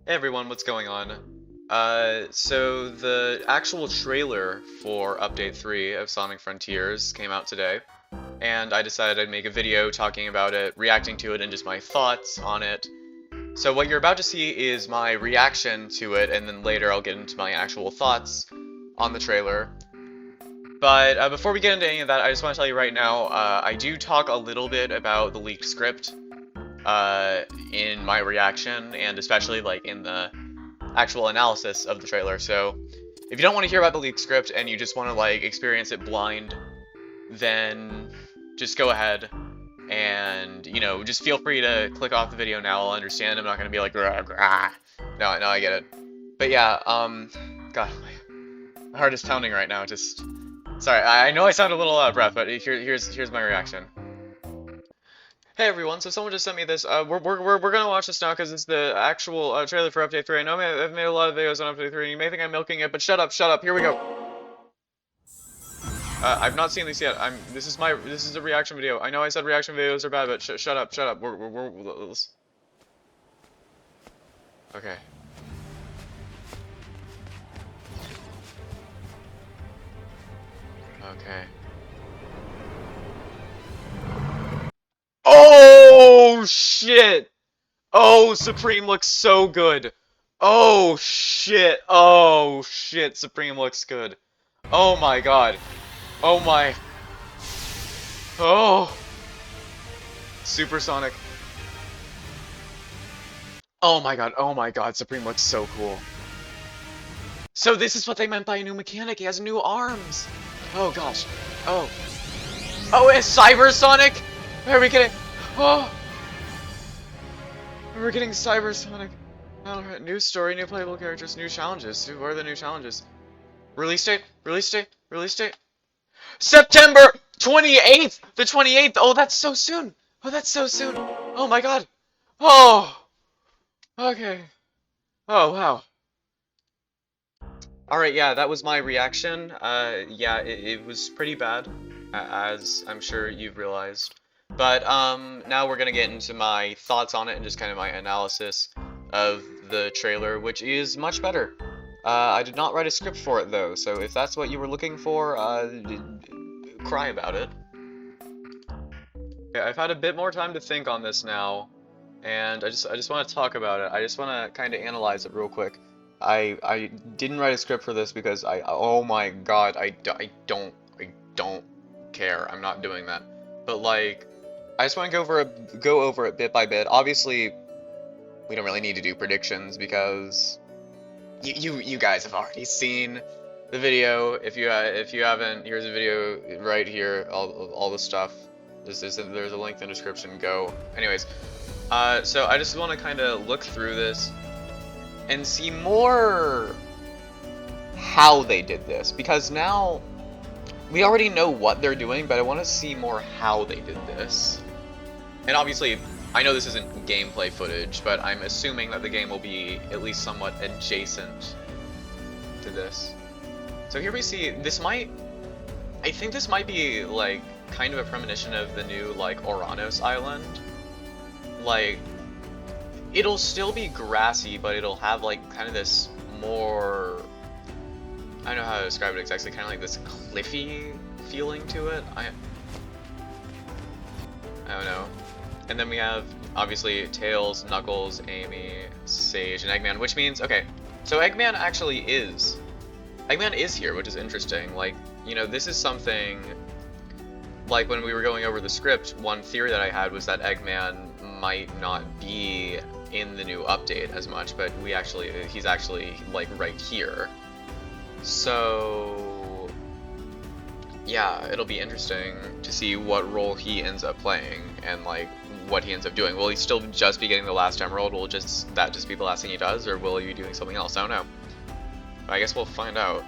Hey everyone, what's going on? So the actual trailer for Update 3 of Sonic Frontiers came out today, and I decided I'd make a video talking about it, reacting to it, and just my thoughts on it. So what you're about to see is my reaction to it, and then later I'll get into my actual thoughts on the trailer. But before we get into any of that, I just want to tell you right now, I do talk a little bit about the leaked script in my reaction, and especially like in the actual analysis of the trailer. So if you don't want to hear about the leaked script and you just want to like experience it blind, then just go ahead and, you know, just feel free to click off the video now. I'll understand. I'm not going to be like, grah, grah. No, I get it. But yeah, God, my heart is pounding right now. Just, sorry, I know I sound a little out of breath, but here's my reaction. Hey everyone, so someone just sent me this. We're gonna watch this now because it's the actual trailer for Update 3. I know I've made a lot of videos on Update 3, and you may think I'm milking it, but shut up, here we go. I've not seen this yet. This is a reaction video. I know I said reaction videos are bad, but shut up. Okay. Okay. Oh shit! Oh, Supreme looks so good. Oh shit. Oh shit, Supreme looks good. Oh my god. Oh my. Oh. Supersonic. Oh my god, Supreme looks so cool. So this is what they meant by a new mechanic. He has new arms. Oh gosh. Oh. Oh, it's Cybersonic? Are we getting... Oh. We're getting Cybersonic. Alright, new story, new playable characters, new challenges. What are the new challenges? Release date? Release date? Release date? September 28th! The 28th! Oh, that's so soon! Oh, that's so soon! Oh my god! Oh! Okay. Oh, wow. Alright, yeah, that was my reaction. Yeah, it was pretty bad, as I'm sure you've realized. But, now we're gonna get into my thoughts on it and just kind of my analysis of the trailer, which is much better. I did not write a script for it, though, so if that's what you were looking for, cry about it. Okay, I've had a bit more time to think on this now, and I just want to talk about it. I just want to kind of analyze it real quick. I didn't write a script for this because oh my god, I don't care. I'm not doing that. But like, I just want to go over it bit by bit. Obviously, we don't really need to do predictions because you guys have already seen the video. If you haven't, here's a video right here. All the stuff. There's a link in the description. Go. Anyways, so I just want to kind of look through this and see more how they did this, because now we already know what they're doing, but I want to see more how they did this. And obviously, I know this isn't gameplay footage, but I'm assuming that the game will be at least somewhat adjacent to this. So here we see, I think this might be like kind of a premonition of the new like Oranos Island. Like, it'll still be grassy, but it'll have like kind of this more, I don't know how to describe it exactly, kind of like this cliffy feeling to it. I don't know. And then we have obviously Tails, Knuckles, Amy, Sage, and Eggman, which means, okay, so Eggman is here, which is interesting. Like, you know, this is something, like when we were going over the script, one theory that I had was that Eggman might not be in the new update as much, but he's actually like right here. So yeah, it'll be interesting to see what role he ends up playing and like what he ends up doing. Will he still just be getting the last emerald? Will that just be the last thing he does, or will he be doing something else? I don't know. But I guess we'll find out.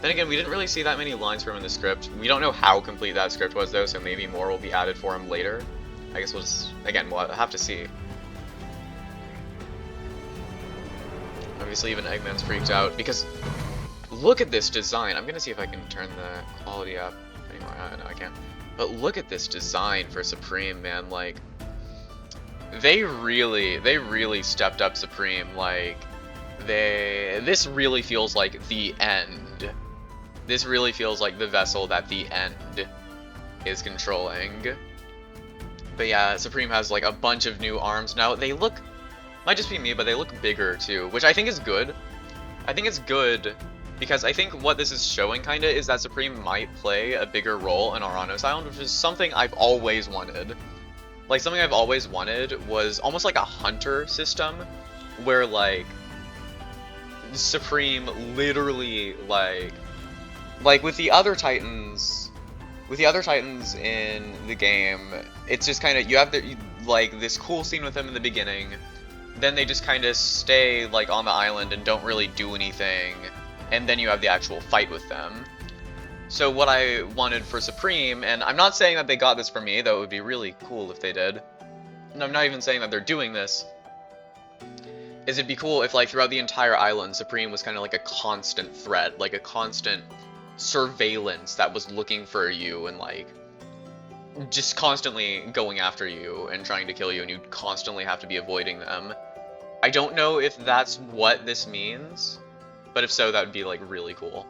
Then again, we didn't really see that many lines from him in the script. We don't know how complete that script was though, so maybe more will be added for him later. I guess we'll just, again, we'll have to see. Obviously even Eggman's freaked out because look at this design. I'm gonna see if I can turn the quality up anymore. No, I can't. But look at this design for Supreme, man. Like, they really stepped up Supreme. Like, this really feels like the end. This really feels like the vessel that the end is controlling. But yeah, Supreme has like a bunch of new arms now. They look, might just be me, but they look bigger too, which I think is good. I think it's good because I think what this is showing kinda is that Supreme might play a bigger role in Arano's Island, which is something I've always wanted. Like, something I've always wanted was almost like a hunter system, where like Supreme literally like with the other Titans, in the game, it's just kind of, you have like this cool scene with them in the beginning, then they just kind of stay like on the island and don't really do anything, and then you have the actual fight with them. So what I wanted for Supreme, and I'm not saying that they got this for me, though it would be really cool if they did, and I'm not even saying that they're doing this, is it'd be cool if like throughout the entire island, Supreme was kind of like a constant threat, like a constant surveillance that was looking for you and like just constantly going after you and trying to kill you, and you'd constantly have to be avoiding them. I don't know if that's what this means, but if so, that would be like really cool.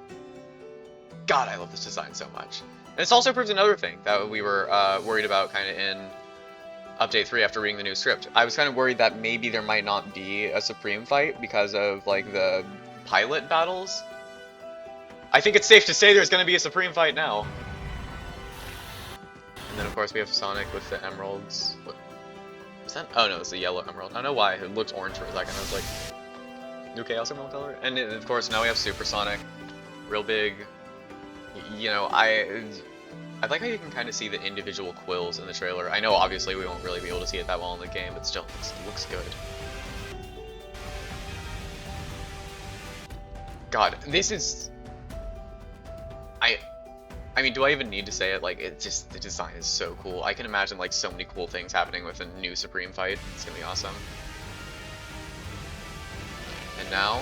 God, I love this design so much. And this also proves another thing that we were worried about kind of in Update 3 after reading the new script. I was kind of worried that maybe there might not be a Supreme fight because of like the pilot battles. I think it's safe to say there's going to be a Supreme fight now. And then of course we have Sonic with the emeralds. What is that? Oh no, it's the yellow emerald. I don't know why, it looked orange for a second. I was like, new Chaos Emerald color? And of course now we have Super Sonic. Real big. You know, I like how you can kind of see the individual quills in the trailer. I know obviously we won't really be able to see it that well in the game, but still, it looks good. God, this is... I mean, do I even need to say it? Like, it just, the design is so cool. I can imagine, like, so many cool things happening with a new Supreme fight. It's gonna be awesome. And now...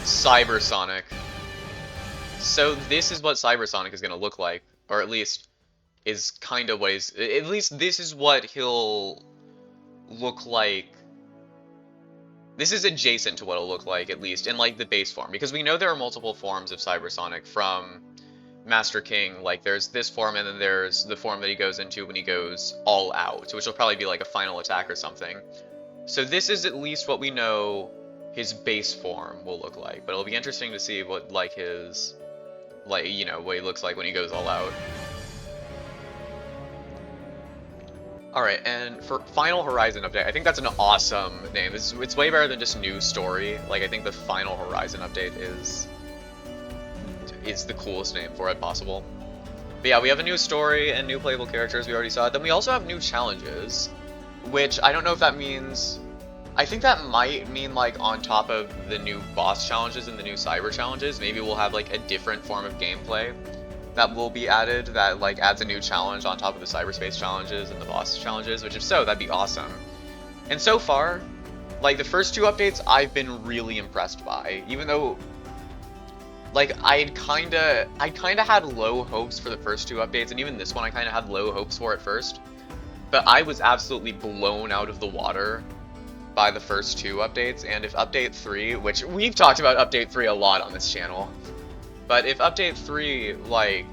Cyber Sonic. So this is what Cyber Sonic is gonna look like, or at least is kind of what he's... At least this is what he'll look like. This is adjacent to what it'll look like, at least, in, like, the base form. Because we know there are multiple forms of Cyber Sonic from Master King. Like, there's this form, and then there's the form that he goes into when he goes all out, which will probably be, like, a final attack or something. So this is at least what we know his base form will look like. But it'll be interesting to see what, like, his... like, you know, what he looks like when he goes all out. Alright, and for Final Horizon Update, I think that's an awesome name. It's way better than just New Story. Like, I think the Final Horizon Update is the coolest name for it possible. But yeah, we have a new story and new playable characters, we already saw it. Then we also have new challenges, which I don't know if that means... I think that might mean, like, on top of the new boss challenges and the new cyber challenges, maybe we'll have, like, a different form of gameplay that will be added that, like, adds a new challenge on top of the cyberspace challenges and the boss challenges, which if so, that'd be awesome. And so far, like, the first two updates I've been really impressed by, even though, like, I'd kinda had low hopes for the first two updates, and even this one I kinda had low hopes for at first, but I was absolutely blown out of the water by the first two updates. And if Update 3, which we've talked about Update 3 a lot on this channel, but if Update 3, like,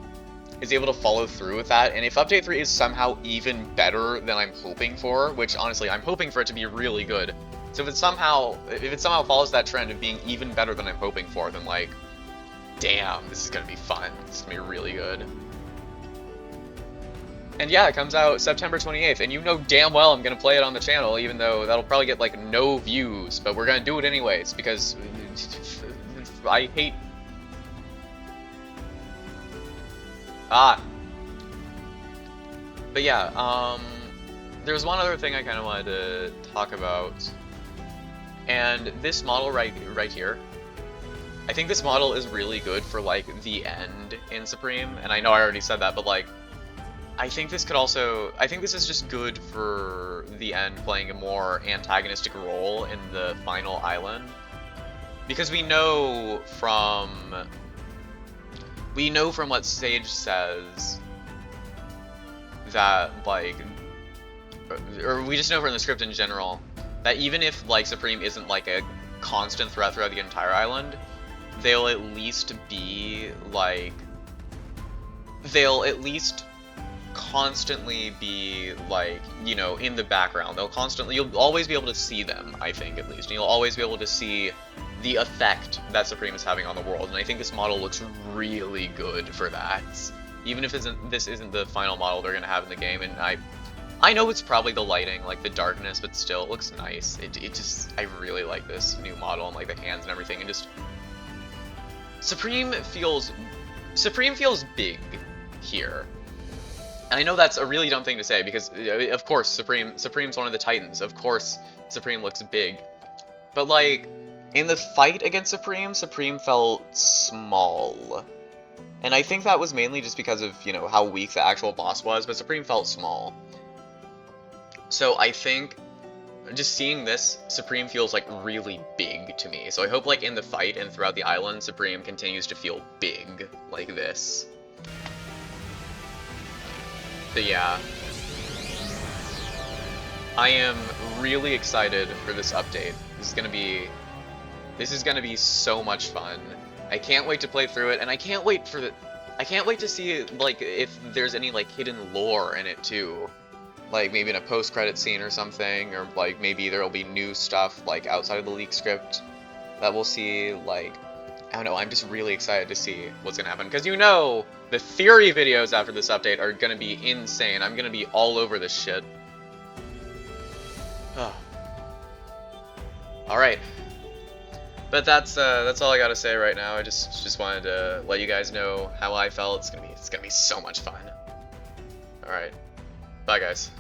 is able to follow through with that, and if Update 3 is somehow even better than I'm hoping for, which honestly, I'm hoping for it to be really good, so if it somehow follows that trend of being even better than I'm hoping for, then, like, damn, this is gonna be fun. This is gonna be really good. And yeah, it comes out September 28th, and you know damn well I'm gonna play it on the channel, even though that'll probably get, like, no views, but we're gonna do it anyways, because I hate... But yeah, there's one other thing I kind of wanted to talk about, and this model right here, I think this model is really good for, like, the end in Supreme, and I know I already said that, but, like, I think this is just good for the end playing a more antagonistic role in the final island, because we know from what Sage says that, like, or we just know from the script in general, that even if like Supreme isn't like a constant threat throughout the entire island, they'll at least be like, they'll at least constantly be like, you know, in the background. They'll constantly, you'll always be able to see them, I think, at least. And you'll always be able to see the effect that Supreme is having on the world, and I think this model looks really good for that. Even if this isn't the final model they're gonna have in the game, and I know it's probably the lighting, like the darkness, but still, it looks nice. It just, I really like this new model, and like the hands and everything, and just Supreme feels big here. And I know that's a really dumb thing to say, because of course Supreme's one of the Titans. Of course Supreme looks big, but like, in the fight against Supreme felt small. And I think that was mainly just because of, you know, how weak the actual boss was, but Supreme felt small. So I think, just seeing this, Supreme feels, like, really big to me. So I hope, like, in the fight and throughout the island, Supreme continues to feel big, like this. So yeah. I am really excited for this update. This is gonna be so much fun. I can't wait to play through it, and I can't wait to see, like, if there's any, like, hidden lore in it, too. Like, maybe in a post-credit scene or something, or, like, maybe there'll be new stuff, like, outside of the leak script that we'll see, like, I don't know, I'm just really excited to see what's gonna happen, because you know, the theory videos after this update are gonna be insane. I'm gonna be all over this shit. Alright. But that's all I gotta say right now. I just wanted to let you guys know how I felt. It's gonna be so much fun. All right, bye guys.